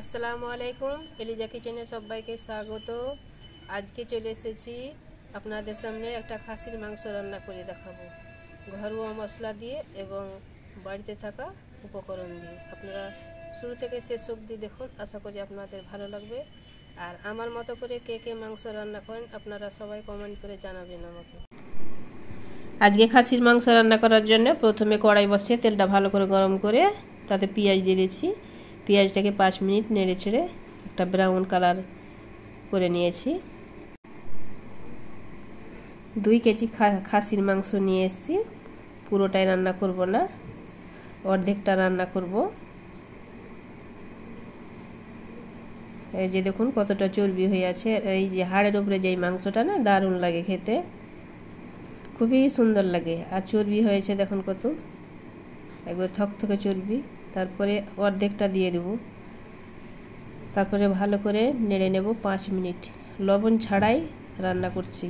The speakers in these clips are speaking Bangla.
আসসালামু আলাইকুম, এলিজা কিচেনে সবাইকে স্বাগত। আজকে চলে এসেছি আপনাদের সামনে একটা খাসির মাংস রান্না করে দেখাবো, ঘরোয়া মশলা দিয়ে এবং বাড়িতে থাকা উপকরণ দিয়ে। আপনারা শুরু থেকে শেষ অবধি দেখুন, আশা করি আপনাদের ভালো লাগবে। আর আমার মতো করে কে কে মাংস রান্না করেন আপনারা সবাই কমেন্ট করে জানাবেন আমাকে। আজকে খাসির মাংস রান্না করার জন্য প্রথমে কড়াই বসিয়ে তেলটা ভালো করে গরম করে তাতে পেঁয়াজ দিয়ে দিয়েছি। পেঁয়াজটাকে 5 মিনিট নেড়ে চেড়ে একটা ব্রাউন কালার করে নিয়েছি। 2 কেজি খাসির মাংস নিয়ে এসেছি। পুরোটাই রান্না করব না, অর্ধেকটা রান্না করব। এই যে দেখুন কতটা চর্বি হয়ে আছে। এই যে হাড়ের উপরে যেই মাংসটা না, দারুণ লাগে খেতে, খুবই সুন্দর লাগে। আর চর্বি হয়েছে দেখুন কত, একবার থকথকে চর্বি। তারপরে অর্ধেকটা দিয়ে দেব, তারপরে ভালো করে নেড়ে নেব 5 মিনিট। লবণ ছাড়াই রান্না করছি।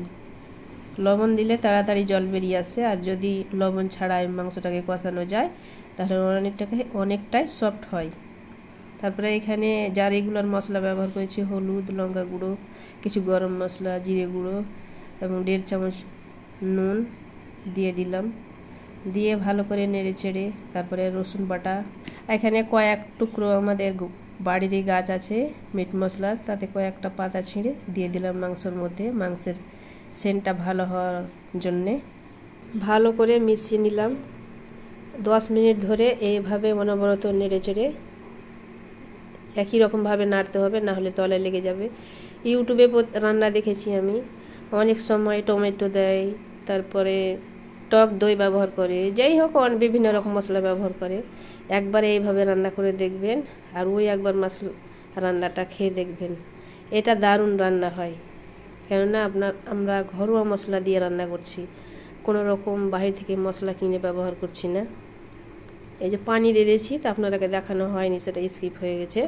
লবণ দিলে তাড়াতাড়ি জল বেরিয়ে আসে, আর যদি লবণ ছাড়াই মাংসটাকে কষানো যায় তাহলে অনেকটাই সফট হয়। তারপরে এখানে যা রেগুলার মশলা ব্যবহার করেছি, হলুদ, লঙ্কা গুঁড়ো, কিছু গরম মশলা, জিরে গুঁড়ো এবং 1.5 চামচ নুন দিয়ে দিলাম। দিয়ে ভালো করে নেড়ে চেড়ে তারপরে রসুন বাটা, এখানে কয়েক টুকরো আমাদের বাড়িরই গাছ আছে মিট মশলার, তাতে কয়েকটা পাতা ছিঁড়ে দিয়ে দিলাম মাংসের মধ্যে, মাংসের সেন্টটা ভালো হওয়ার জন্যে। ভালো করে মিশিয়ে নিলাম। 10 মিনিট ধরে এইভাবে অনবরত নেড়ে চেড়ে একই রকমভাবে নাড়তে হবে, না হলে তলায় লেগে যাবে। ইউটিউবে রান্না দেখেছি আমি, অনেক সময় টমেটো দেয়, তারপরে টক দই ব্যবহার করে, যাই হোক বিভিন্ন রকম মশলা ব্যবহার করে। একবার এইভাবে রান্না করে দেখবেন, আর ওই একবার রান্নাটা খেয়ে দেখবেন, এটা দারুণ রান্না হয়। কেননা আমরা ঘরোয়া মশলা দিয়ে রান্না করছি, কোনো রকম বাইরে থেকে মশলা কিনে ব্যবহার করছি না। এই যে পানি দিয়ে দিয়েছি, তা আপনাদেরকে দেখানো হয়নি, সেটা স্কিপ হয়ে গেছে।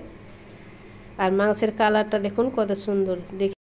আর মাংসের কালারটা দেখুন কত সুন্দর, দেখে